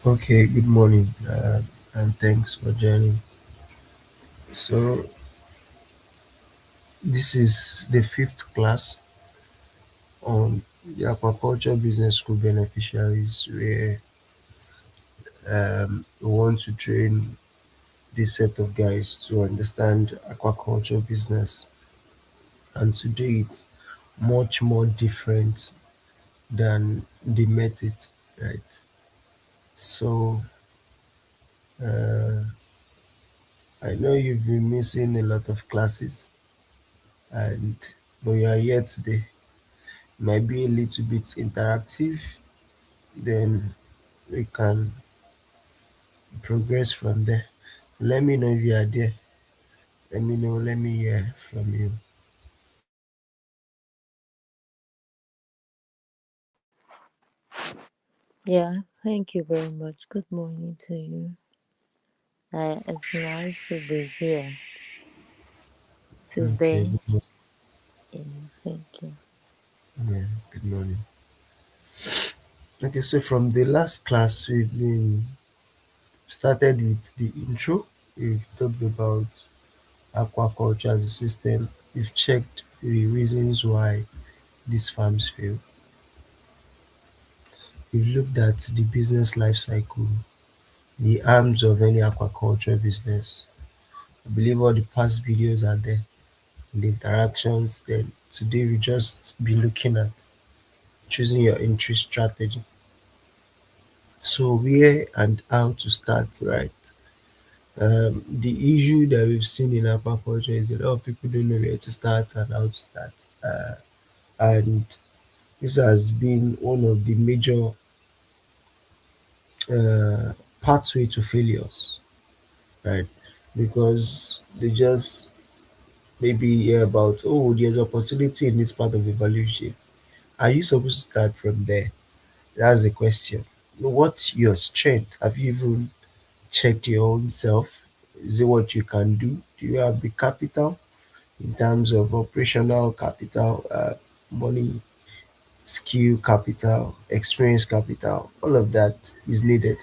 Okay, good morning, and thanks for joining. So, this is the fifth class on the aquaculture business school beneficiaries, where we want to train this set of guys to understand aquaculture business and to do it much more different than they met it, right? So, uh, I know you've been missing a lot of classes, and but you are here today. Might be a little bit interactive, then we can progress from there. Let me know if you are there. Let me know. Let me hear from you. Yeah, thank you very much. Good morning to you. It's nice to be here Okay. today. Good morning. Yeah, thank you. Yeah, good morning. Okay, so from the last class, we've been started with the intro. We've talked about aquaculture as a system. We've checked the reasons why these farms fail. We've looked at the business life cycle, the arms of any aquaculture business. I believe all the past videos are there, the interactions. Then today we just be looking at choosing your entry strategy. So where and how to start, right? The issue that we've seen in aquaculture is a lot of people don't know where to start and how to start. And this has been one of the major uh, pathway to failures, right? Because they just maybe hear about, oh, there's opportunity in this part of the value chain. Are you supposed to start from there? That's the question. What's your strength? Have you even checked your own self? Is it what you can do? Do you have the capital in terms of operational capital, money, skill capital, experience capital? All of that is needed.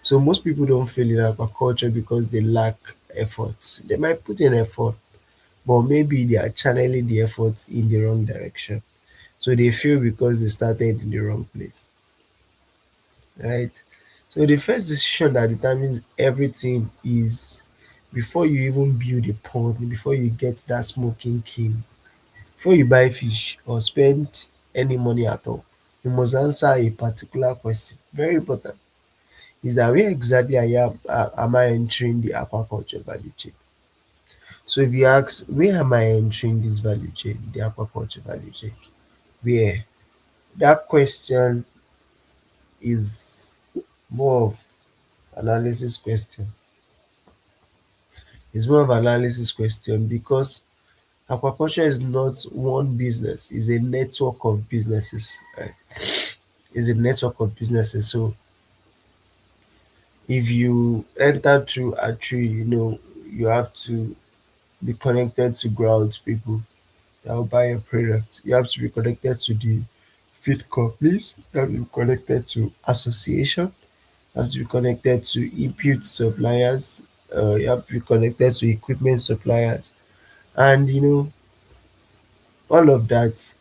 So most people don't fail in aquaculture because they lack efforts. They might put in effort, but maybe they are channeling the efforts in the wrong direction. So they fail because they started in the wrong place, right? So the first decision that determines everything is before you even build a pond, before you get that smoking kiln, before you buy fish or spend any money at all, you must answer a particular question. Very important. Is that where exactly am I entering the aquaculture value chain? So if you ask where am I entering this value chain, the aquaculture value chain, where, that question is more of analysis question. It's more of analysis question because aquaculture is not one business, it's a network of businesses. It's a network of businesses. So if you enter through a tree, you have to be connected to ground people that will buy your product. You have to be connected to the feed companies. You have to be connected to association. You have to be connected to input suppliers. You have to be connected to equipment suppliers, and all of that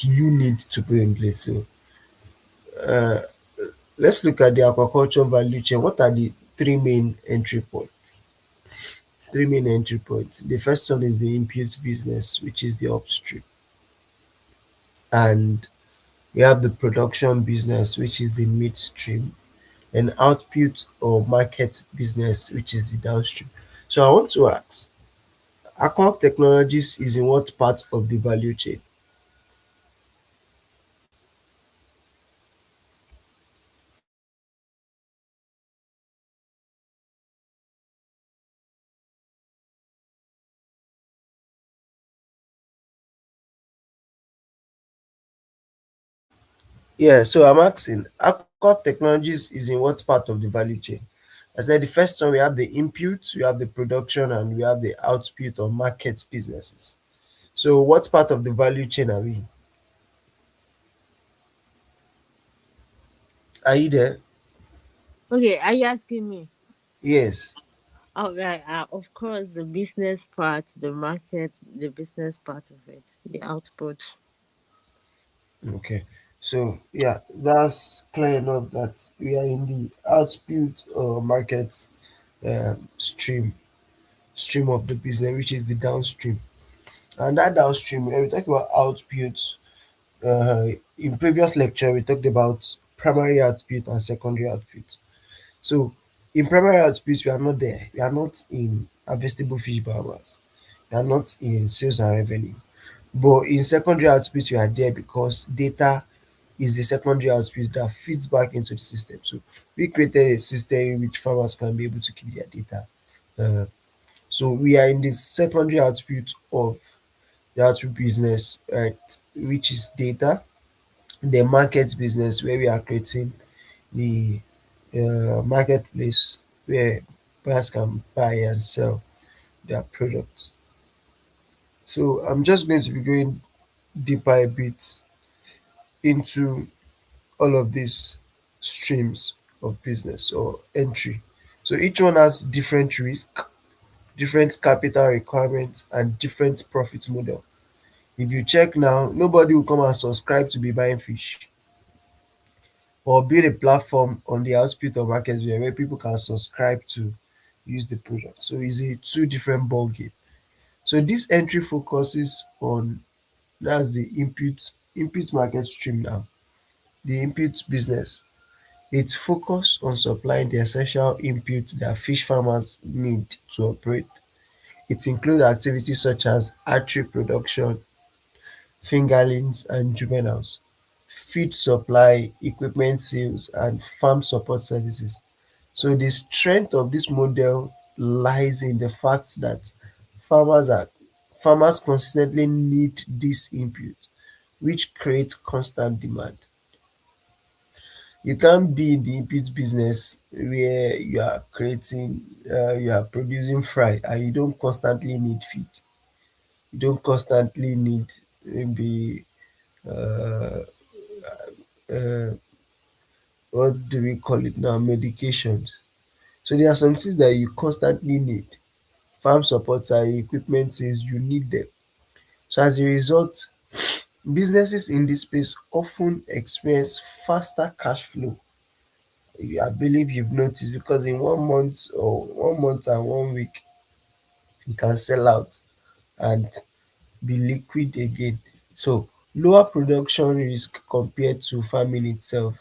you need to put in place. So let's look at the aquaculture value chain. What are the three main entry points? Three main entry points. The first one is the input business, which is the upstream, and we have the production business, which is the midstream, and output or market business, which is the downstream. So I want to ask, Aqua Technologies is in what part of the value chain? Yeah, so I'm asking, Aqua Technologies is in what part of the value chain? I said the first one we have the input, we have the production, and we have the output or market businesses. So what part of the value chain are we in? Are you there? Okay, are you asking me? Yes. Oh, right. Of course, the business part, the market, the business part of it, the output. Okay. So yeah, that's clear enough that we are in the output or market stream of the business, which is the downstream. And that downstream, when we talk about output, in previous lecture we talked about primary output and secondary output. So in primary output, we are not there. We are not in harvestable fish biomass. We are not in sales and revenue. But in secondary output, we are there because data is the secondary output that feeds back into the system. So we created a system in which farmers can be able to keep their data. Uh, so we are in the secondary output of the output business, right, which is data. The market business where we are creating the marketplace where buyers can buy and sell their products. So I'm just going to be going deeper a bit into all of these streams of business or entry. So each one has different risk, different capital requirements, and different profit model. If you check now, nobody will come and subscribe to be buying fish or build a platform on the output of market where people can subscribe to use the product. So it's a two different ball game. So this entry focuses on, that's the input market stream now. The input business. It's focused on supplying the essential input that fish farmers need to operate. It includes activities such as hatchery production, fingerlings and juveniles, feed supply, equipment sales, and farm support services. So the strength of this model lies in the fact that farmers are farmers consistently need this input, which creates constant demand. You can't be in the input business where you are producing fry and you don't constantly need feed. You don't constantly need maybe uh, uh, what do we call it now, medications. So there are some things that you constantly need. Farm supports and equipment sales, you need them. So as a result, businesses in this space often experience faster cash flow. I believe you've noticed because in 1 month and 1 week, you can sell out and be liquid again. So lower production risk compared to farming itself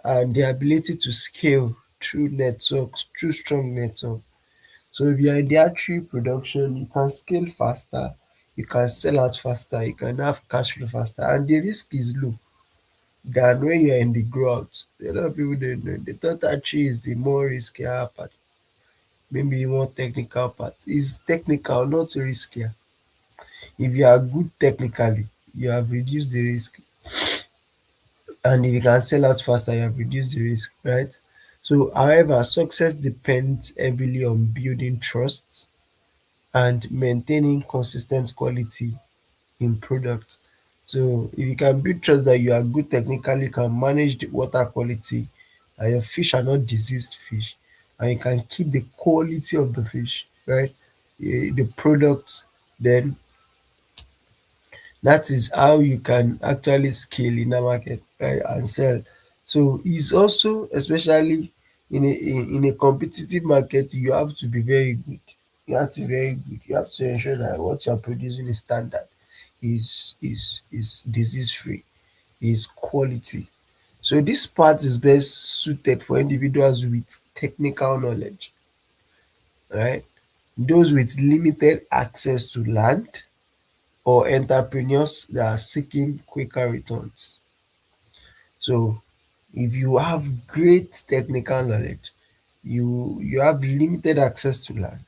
and the ability to scale through networks, through strong network. So if you are in the archery production, you can scale faster, you can sell out faster, you can have cash flow faster, and the risk is low than when you are in the growth. A lot of people don't know. They thought archery is the more riskier part, maybe more technical part. It's technical, not riskier. If you are good technically, you have reduced the risk, and if you can sell out faster, you have reduced the risk, right? So, however, success depends heavily on building trust and maintaining consistent quality in product. So if you can build trust that you are good technically, you can manage the water quality, and your fish are not diseased fish, and you can keep the quality of the fish, right? The product, then that is how you can actually scale in a market, right, and sell. So it's also, especially in a competitive market, you have to be very good. You have to be very good. You have to ensure that what you are producing is standard, is disease free, is quality. So this part is best suited for individuals with technical knowledge, right? Those with limited access to land or entrepreneurs that are seeking quicker returns. So if you have great technical knowledge, you have limited access to land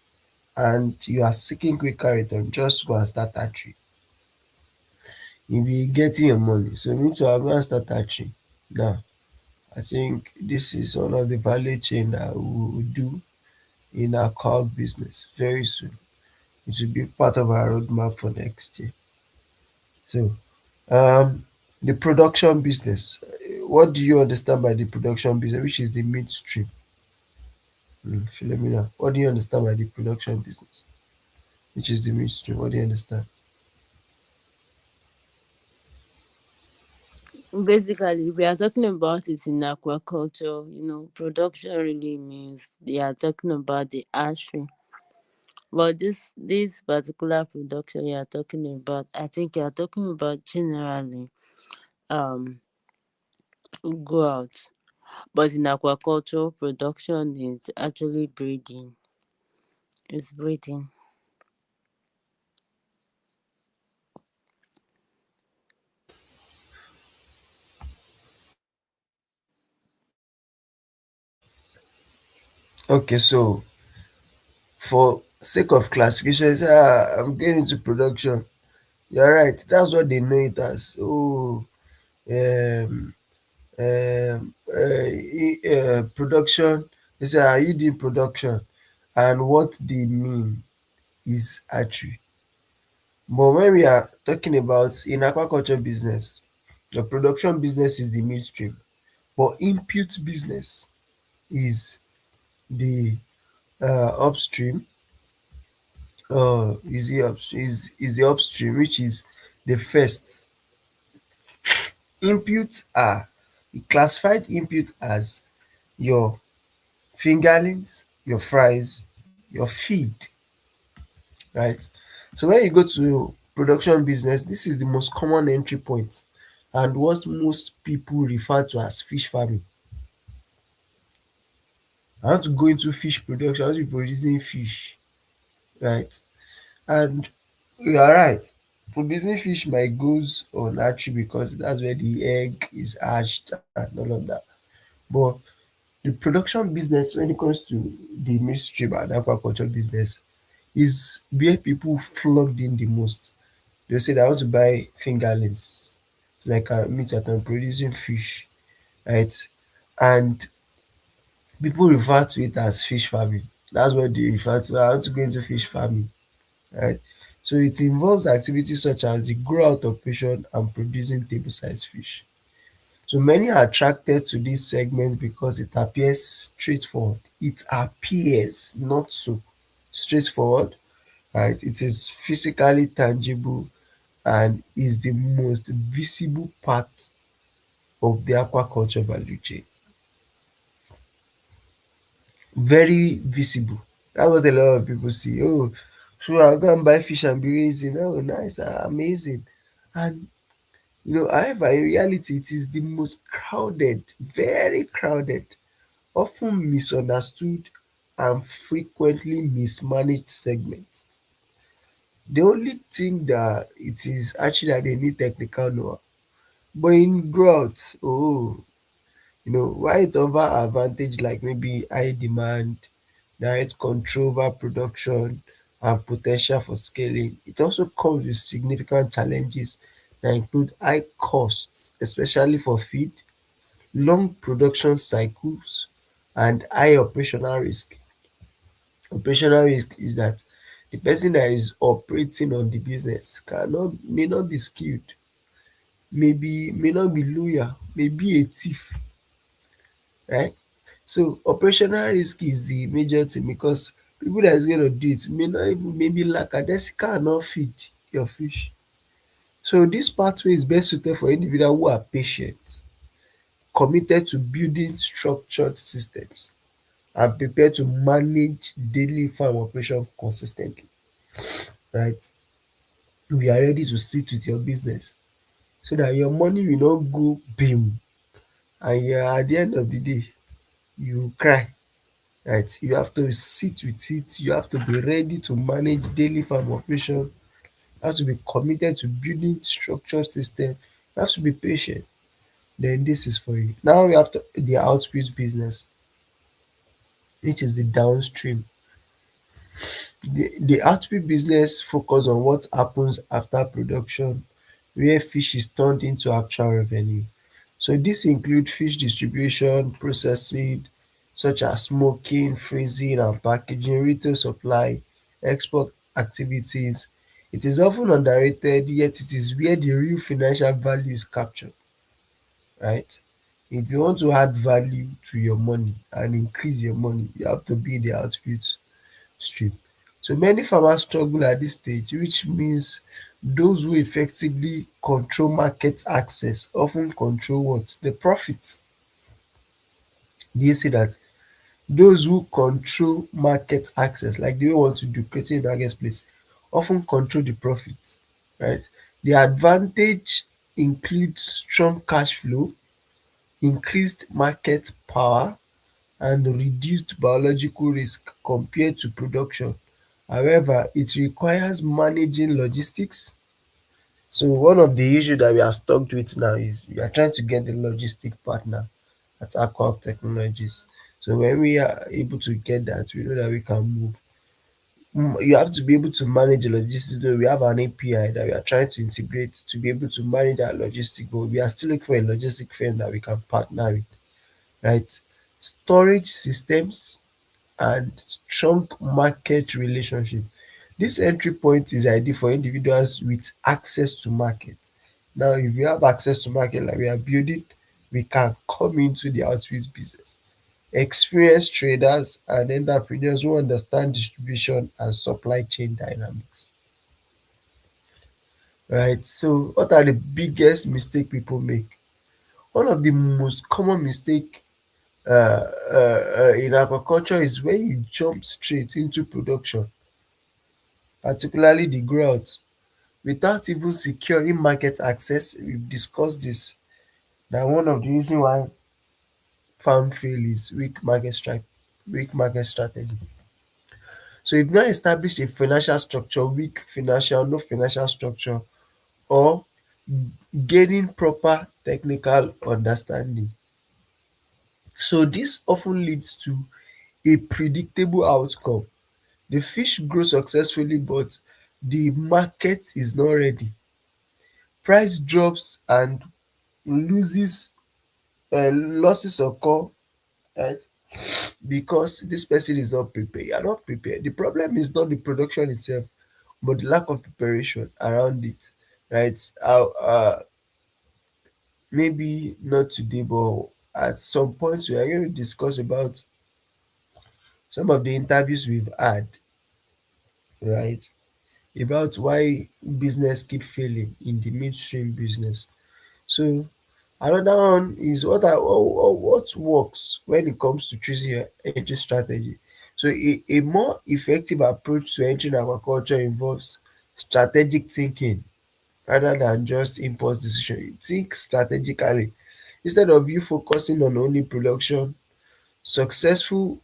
and you are seeking quicker return, just go and start archery. You'll be getting your money. So you need to go and start archery. Now, I think this is one of the value chain that we will do in our cloud business very soon. It will be part of our roadmap for next year. So, um, the production business. What do you understand by the production business, which is the midstream? Philomena, what do you understand by the production business, which is the midstream? What do you understand? Basically, we are talking about it in aquaculture. Production really means they are talking about the hatchery. But this particular production you are talking about, I think you are talking about generally um growth. But in aquaculture, production is actually breeding. It's breeding. Okay, so for sake of classification, you say, I'm going into production. You're right. That's what they know it as. Oh, um, production. They say, are you doing production? And what they mean is archery. But when we are talking about in aquaculture business, the production business is the midstream, but input business is the upstream. Is the upstream, which is the first. Inputs are classified input as your fingerlings, your fries, your feed, right? So when you go to production business, this is the most common entry point and what most people refer to as fish farming. I want to go into fish production, I want to be producing fish, right? And you are right. Producing fish might goes on hatchery because that's where the egg is hatched and all of that. But the production business, when it comes to the midstream and aquaculture business, is where people flogged in the most. They say, I want to buy fingerlings. It's like a meat that I'm producing fish, right? And people refer to it as fish farming. That's what they refer to. I want to go into fish farming, right? So it involves activities such as the grow-out operation and producing table-sized fish. So many are attracted to this segment because it appears straightforward. It appears not so straightforward, right? It is physically tangible and is the most visible part of the aquaculture value chain. Very visible. That's what a lot of people see. Oh, so I'll go and buy fish and be raising. Oh, nice, amazing. And however, in reality, it is the most crowded, very crowded, often misunderstood, and frequently mismanaged segment. The only thing that it is actually that they need technical know-how. But in growth, why it over advantage like maybe high demand, direct control over production, and potential for scaling, it also comes with significant challenges that include high costs, especially for feed, long production cycles, and high operational risk. Operational risk is that the person that is operating on the business may not be skilled, may not be loyal, may be a thief, right? So operational risk is the major thing because people that is gonna do it may not even maybe lackadaisical and not feed your fish. So this pathway is best suited for individuals who are patient, committed to building structured systems, and prepared to manage daily farm operation consis ten tly, right? We are ready to sit with your business so that your money will not go bim and at the end of the day you cry, right? You have to sit with it, you have to be ready to manage daily farm operation, you have to be committed to building structured system, you have to be patient. Then this is for you. Now we have the output business, which is the downstream. The output business focus on what happens after production, where fish is turned into actual revenue. So this include fish distribution, processing, such as smoking, freezing and packaging, retail supply, export activities. It is often underrated, yet it is where the real financial value is captured, right? If you want to add value to your money and increase your money, you have to be in the output stream. So many farmers struggle at this stage, which means those who effectively control market access often control what? The profit. Do you see that? Those who control market access, like the way we want to do creating a marketplace, often control the profit, right? The advantage includes strong cash flow, increased market power, and reduced biological risk compared to production. However, it requires managing logistics. So one of the issue that we are stuck with now is we are trying to get the logistic partner at Aqua Technologies. So when we are able to get that, we know that we can move. You have to be able to manage the logistics. Though we have an API that we are trying to integrate to be able to manage our logistics, but we are still looking for a logistic firm that we can partner with, right? Storage systems and strong market relationship. This entry point is ideal for individuals with access to market. Now, if you have access to market like we are building, we can come into the outreach business. Experienced traders and entrepreneurs who understand distribution and supply chain dynamics. Right. So, what are the biggest mistake people make? One of the most common mistake in agriculture is when you jump straight into production, particularly the growth, without even securing market access. We've discussed this. That one of the reason why farm fail is weak market strategy. So if not establish a financial structure, weak financial, no financial structure, or gaining proper technical understanding. So this often leads to a predictable outcome. The fish grow successfully, but the market is not ready. Price drops and losses occur, right? Because this person is not prepared. You are not prepared. The problem is not the production itself, but the lack of preparation around it, right? Maybe not today, but at some point we are going to discuss about some of the interviews we've had, right? About why business keep failing in the midstream business. So another one is what works when it comes to choosing your entry strategy. So a more effective approach to entering agriculture involves strategic thinking rather than just impulse decision. You think strategically instead of you focusing on only production. Successfully,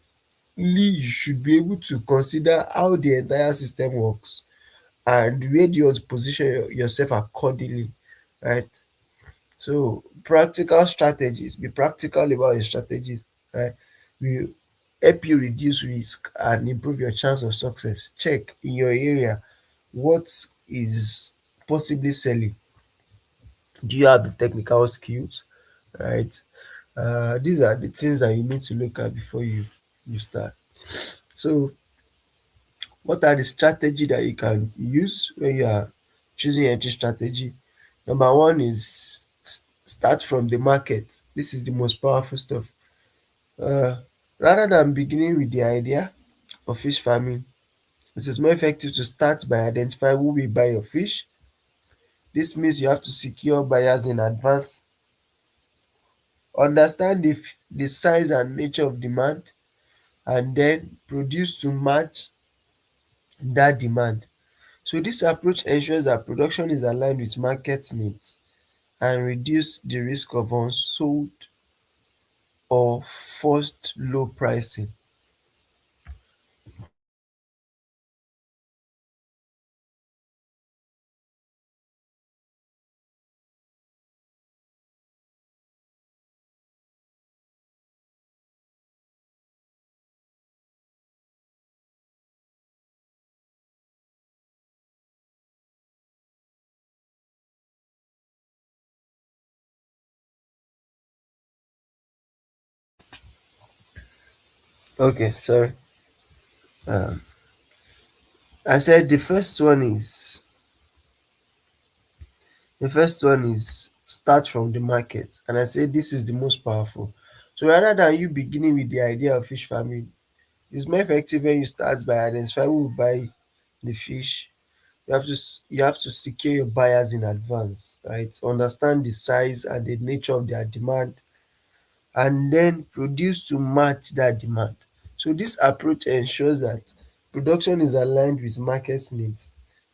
you should be able to consider how the entire system works and where do you want to position yourself accordingly, right? So practical strategies, be practical about your strategies, right? Will help you reduce risk and improve your chance of success. Check in your area what is possibly selling. Do you have the technical skills, right? These are the things that you need to look at before you start. So what are the strategy that you can use when you are choosing entry strategy? Number one is start from the market. This is the most powerful stuff. Uh, Rather than beginning with the idea of fish farming, it is more effective to start by identifying who will buy your fish. This means you have to secure buyers in advance, understand the size and nature of demand, and then produce to match that demand. So this approach ensures that production is aligned with market needs and reduce the risk of unsold or forced low pricing. Okay, sorry. Um, I said the first one is start from the market, and I say this is the most powerful. So rather than you beginning with the idea of fish farming, it's more effective when you start by identifying who will buy the fish. You have to secure your buyers in advance, right? Understand the size and the nature of their demand, and then produce to match that demand. So this approach ensures that production is aligned with market needs,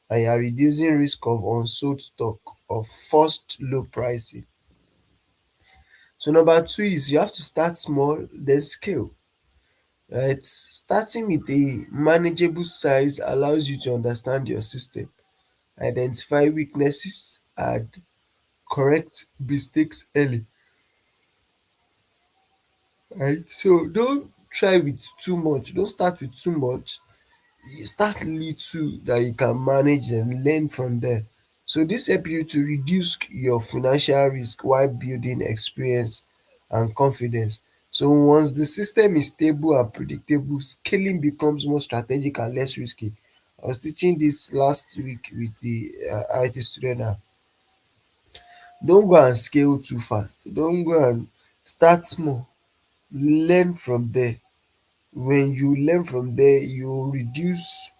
and you are reducing risk of unsold stock or forced low pricing. So number two is you have to start small then scale. Right? Starting with a manageable size allows you to understand your system, identify weaknesses, and correct mistakes early. Right? So don't try with too much. Don't start with too much. You start little that you can manage and learn from there. So this help you to reduce your financial risk while building experience and confidence. So once the system is stable and predictable, scaling becomes more strategic and less risky. I was teaching this last week with the IT student now. Don't go and scale too fast. Don't go and start small. Learn from there. When you learn from there, you reduce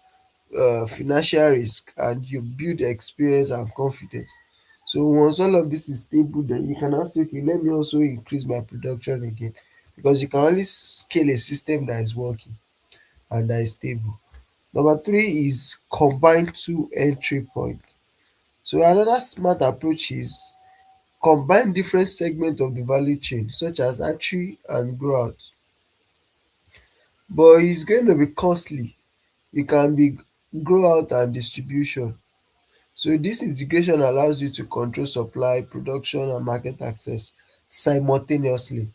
financial risk and you build experience and confidence. So once all of this is stable, then you can now say, okay, let me also increase my production again, because you can only scale a system that is working and that is stable. Number three is combine two entry points. So another smart approach is combine different segments of the value chain, such as entry and growth, but it's going to be costly. It can be grow out and distribution. So this integration allows you to control supply, production, and market access simultaneously,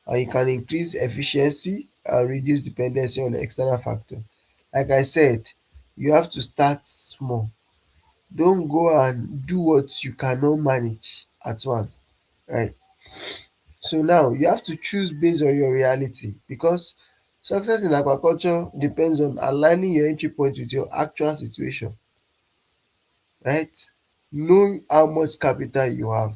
and you can increase efficiency and reduce dependency on external factors. Like I said, you have to start small. Don't go and do what you cannot manage at once, right? So now you have to choose based on your reality, because success in aquaculture depends on aligning your entry point with your actual situation, right? Know how much capital you have,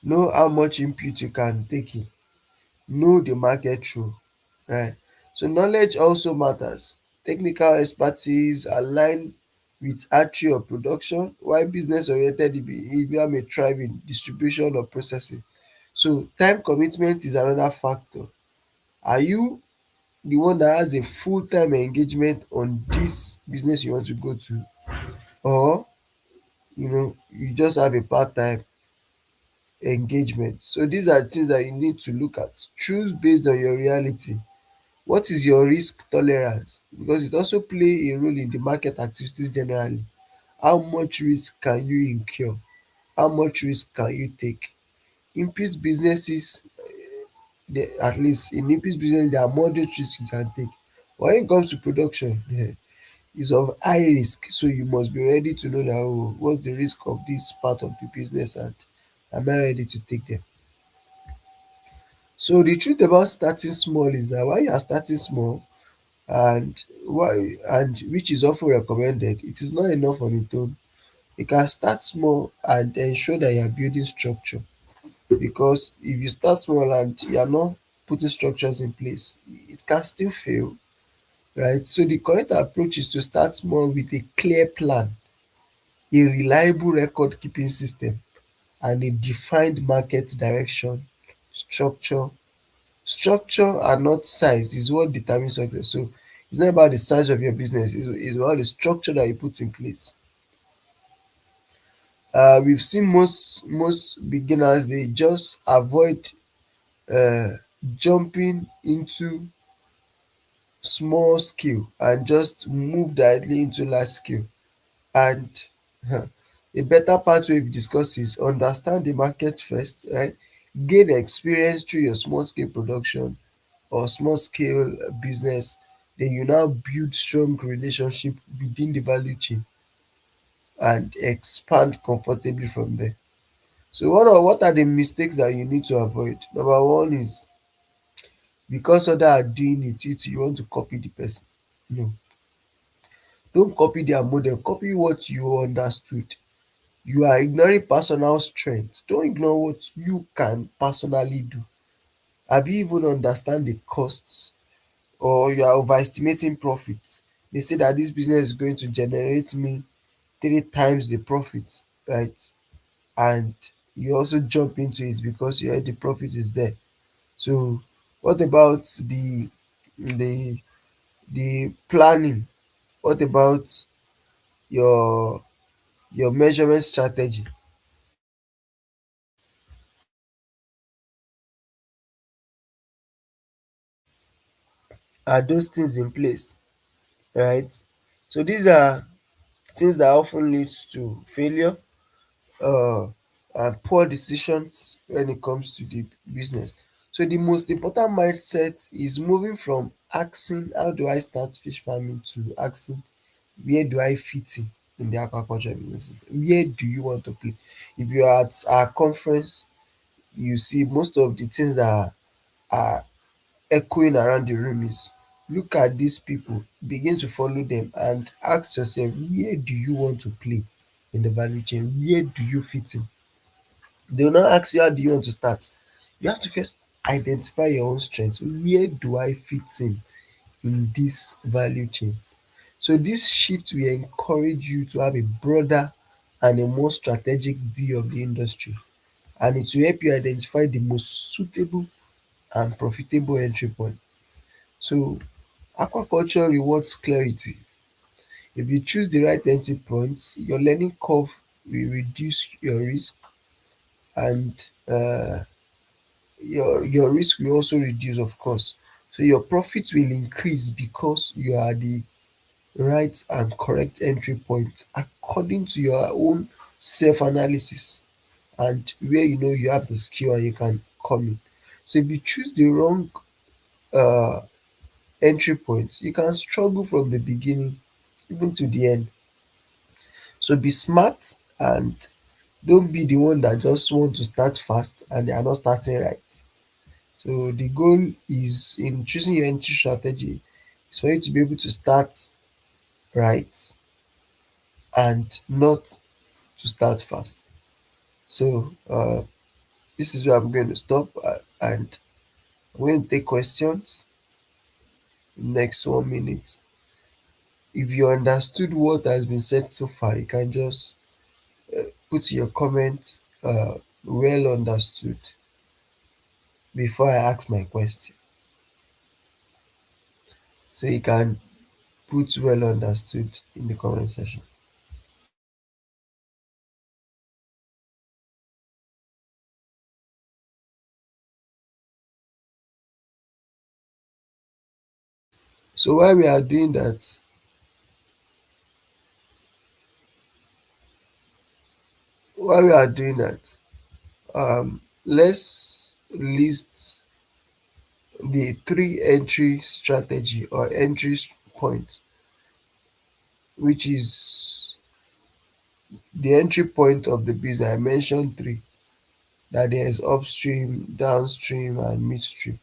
know how much input you can take in, know the market through, right? So knowledge also matters. Technical expertise align with archery or production, while business oriented behavior may thrive in distribution or processing. So time commitment is another factor. Are you the one that has a full time engagement on this business you want to go to, or you just have a part time engagement? So these are things that you need to look at. Choose based on your reality. What is your risk tolerance? Because it also play a role in the market activities generally. How much risk can you incur? How much risk can you take? Input businesses, at least in input business, there are moderate risk you can take. When it comes to production, is of high risk. So you must be ready to know that, oh, what's the risk of this part of the business, and am I ready to take them? So the truth about starting small is that while you are starting small, and which is often recommended, it is not enough on its own. You can start small and ensure that you are building structure, because if you start small and you are not putting structures in place, it can still fail, right? So the correct approach is to start small with a clear plan, a reliable record keeping system, and a defined market direction. Structure and not size is what determines success. So it's not about the size of your business, it's about the structure that you put in place. We've seen most beginners, they just avoid uh, jumping into small scale and just move directly into large scale. And a better pathway we discuss is understand the market first, right? Gain experience through your small scale production or small scale business. Then you now build strong relationship within the value chain and expand comfortably from there. So what are the mistakes that you need to avoid? Number one is because other are doing it, you too you want to copy the person. No, don't copy their model, copy what you understood. You are ignoring personal strength, don't ignore what you can personally do. Have you even understand the costs, or you are overestimating profit? They say that this business is going to generate me 3 times the profit, right? And you also jump into it because you heard the profit is there. So what about the the planning? What about your measurement strategy? Are those things in place, right? So these are things that often leads to failure, uh, and poor decisions when it comes to the business. So the most important mindset is moving from asking how do I start fish farming to asking where do I fit in the aquaculture businesses? Where do you want to play? If you are at our conference, you see most of the things that are echoing around the room is look at these people, begin to follow them and ask yourself where do you want to play in the value chain? Where do you fit in? They will not ask you how do you want to start. You have to first identify your own strengths. Where do I fit in this value chain? So this shift will encourage you to have a broader and a more strategic view of the industry, and it will help you identify the most suitable and profitable entry point. So aquaculture rewards clarity. If you choose the right entry points, your learning curve will reduce your risk, and your risk will also reduce, of course. So your profit will increase because you are the right and correct entry point according to your own self-analysis and where you know you have the skill and you can come in. So if you choose the wrong uh, entry point, you can struggle from the beginning even to the end. So be smart and don't be the one that just want to start fast and they are not starting right. So the goal is in choosing your entry strategy is for you to be able to start right and not to start fast. So this is where I'm going to stop, and I'm going to take questions next 1 minute. If you understood what has been said so far, you can just put your comments well understood before I ask my question. So you can put well understood in the comment section. So while we are doing that, let's list the three entry strategy or entry points, which is the entry point of the business. I mentioned three, that there is upstream, downstream, and midstream.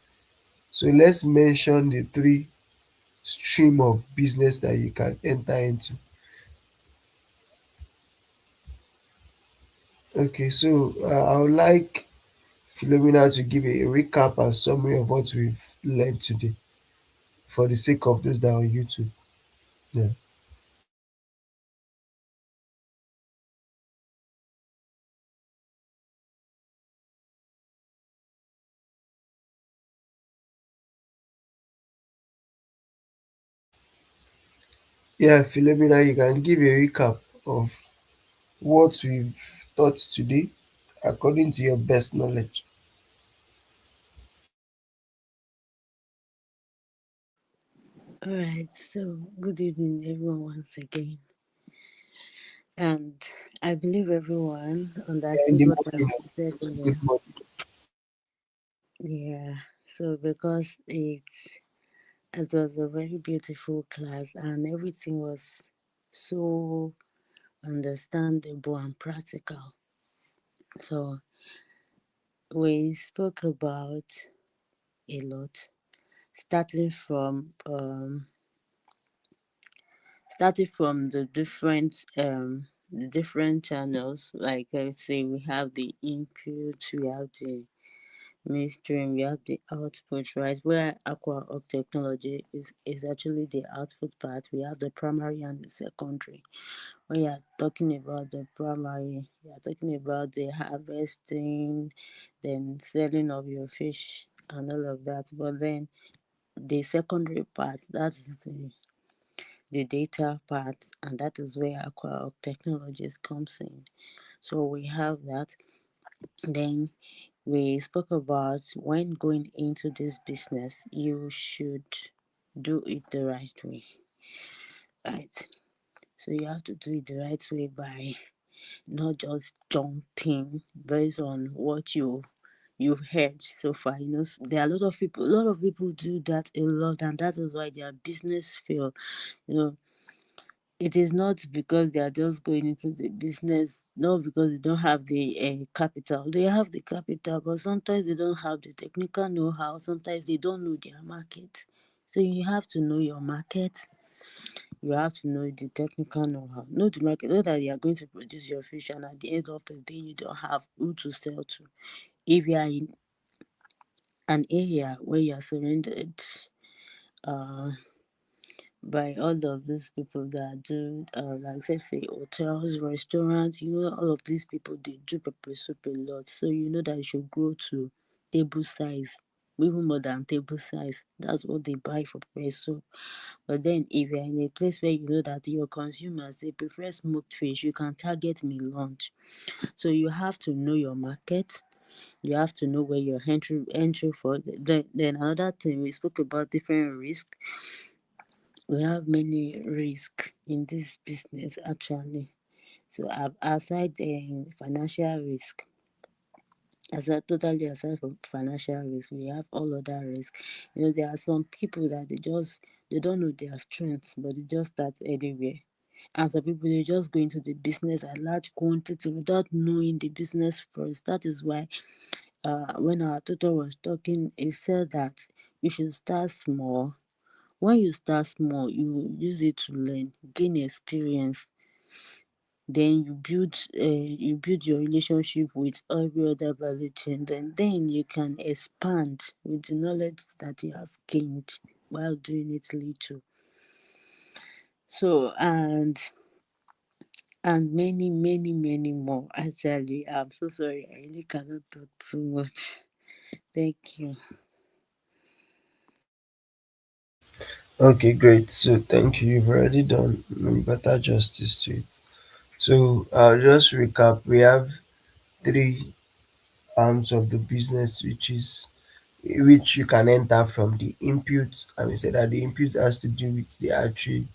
So let's mention the three stream of business that you can enter into. Okay, so I would like Philomena to give a recap and summary of what we've learned today for the sake of those that are on YouTube. Yeah. Yeah, Philomena, you can give a recap of what we've taught today according to your best knowledge. All right, so good evening, everyone, once again. And I believe everyone Yeah, in understood the what I've morning. said Good earlier. morning. Yeah, so because it was a very beautiful class and everything was so understandable and practical. So we spoke about a lot. starting from the different channels. Like I say, we have the input, we have the midstream, we have the output, right? Where Aqua of Technology is actually the output part. We have the primary and the secondary. When you are talking about the primary, you are talking about the harvesting, then selling of your fish and all of that. But then the secondary part, that is the data part, and that is where Aqua Technologies comes in. So we have that. Then we spoke about when going into this business, you should do it the right way, right? So you have to do it the right way by not just jumping based on what you've heard so far. There are a lot of people do that a lot, and that is why their business fail. You know, it is not because they are just going into the business, not because they don't have the capital. They have the capital, but sometimes they don't have the technical know-how. Sometimes they don't know their market. So you have to know your market. You have to know the technical know-how. Know the market. Know that you are going to produce your fish, and at the end of the day, you don't have who to sell to. If you are in an area where you are surrounded uh, by all of these people that do like let's say hotels, restaurants, all of these people, they do pepper soup a lot. So you know that you should grow to table size, even more than table size. That's what they buy for pepper soup. But then if you're in a place where you know that your consumers, they prefer smoked fish, you can target meat lunch. So you have to know your market. You have to know where you're entry for. Then another thing, we spoke about different risk. We have many risks in this business actually. So aside financial risk, aside from financial risk, we have all other risks. There are some people that they don't know their strengths, but they just start anywhere. And some people, they just go into the business at large quantity without knowing the business first. That is why when our tutor was talking, he said that you should start small. When you start small, you use it to learn, gain experience. Then you build your relationship with every other value chain. Then you can expand with the knowledge that you have gained while doing it little. So and many, many, many more. Actually, I'm so sorry. I really cannot talk too much. Thank you. Okay, great. So thank you. You've already done better justice to it. So I'll just recap. We have three arms of the business, which you can enter from the input, and we said that the input has to do with the archery,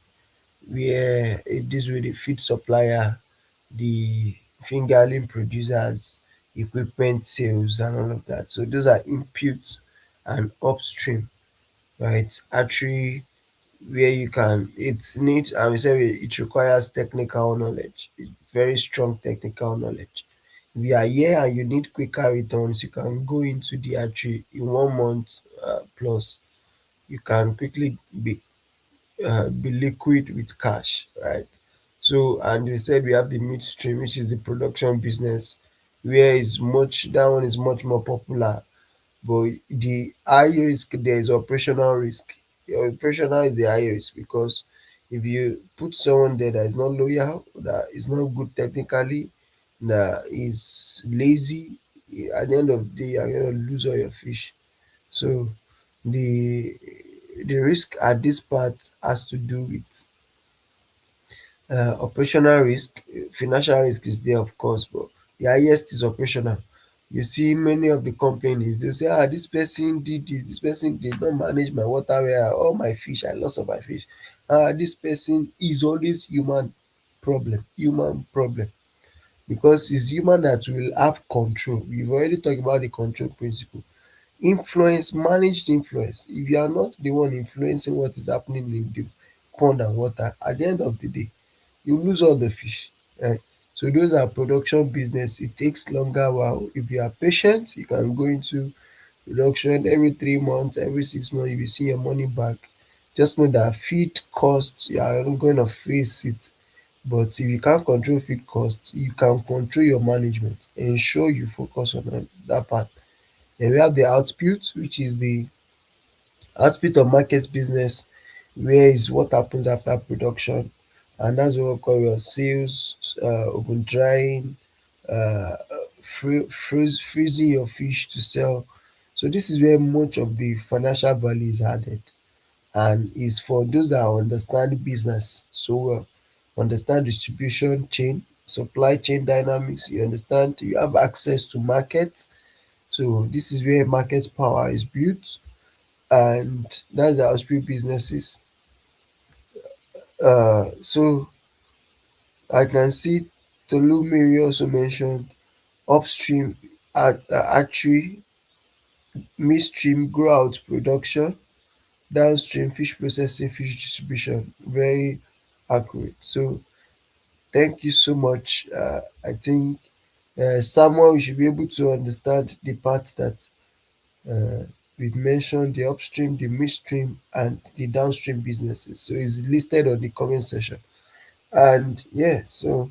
where it deals with the feed supplier, the fingerling producers, equipment sales, and all of that. So those are inputs and upstream, right? Archery, where you can, it needs, and we say it requires technical knowledge, very strong technical knowledge. If you are here and you need quicker returns, you can go into the archery in 1 month plus. You can quickly be liquid with cash, right? So, and we said we have the midstream, which is the production business, where is much that one is much more popular. But the high risk there is operational risk. Your operational is the high risk because if you put someone there that is not loyal, that is not good technically, that is lazy, at the end of the day, you're gonna lose all your fish. So the the risk at this part has to do with operational risk. Financial risk is there, of course, but the highest is operational. You see many of the companies, they say, this person did this person did not manage my water where all my fish, I lost all my fish. This person is always human problem, because it's human that will have control. We've already talked about the control principle. Influence, managed influence. If you are not the one influencing what is happening in the pond and water, at the end of the day, you lose all the fish, right? So those are production business. It takes longer while. If you are patient, you can go into production every 3 months, every 6 months, you will see your money back. Just know that feed costs, you are going to face it. But if you can't control feed costs, you can control your management. Ensure you focus on that part. Then we have the output, which is the output of market business, where is what happens after production. And that's what we call your sales, open drying, uh, freezing your fish to sell. So this is where much of the financial value is added, and is for those that understand business so well, understand distribution chain, supply chain dynamics, you understand, you have access to market. So this is where market power is built, and that's the hospital businesses. So I can see Tolumiri also mentioned upstream archery, midstream grout production, downstream fish processing, fish distribution. Very accurate. So thank you so much. I think someone we should be able to understand the part that uh, we've mentioned, the upstream, the midstream, and the downstream businesses. So it's listed on the comment section. And yeah, so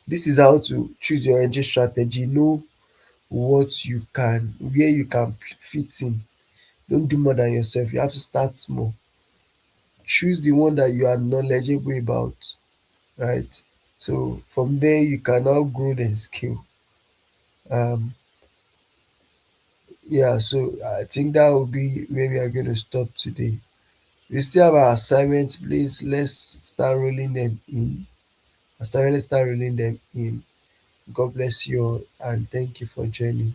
this is how to choose your entry strategy. Know what you can, where you can fit in. Don't do more than yourself. You have to start small. Choose the one that you are knowledgeable about, right? So from there you can now grow and scale. Um, yeah, so I think that will be where we are going to stop today. We still have our assignments, please. Let's start rolling them in. Let's start rolling them in. God bless you all and thank you for joining.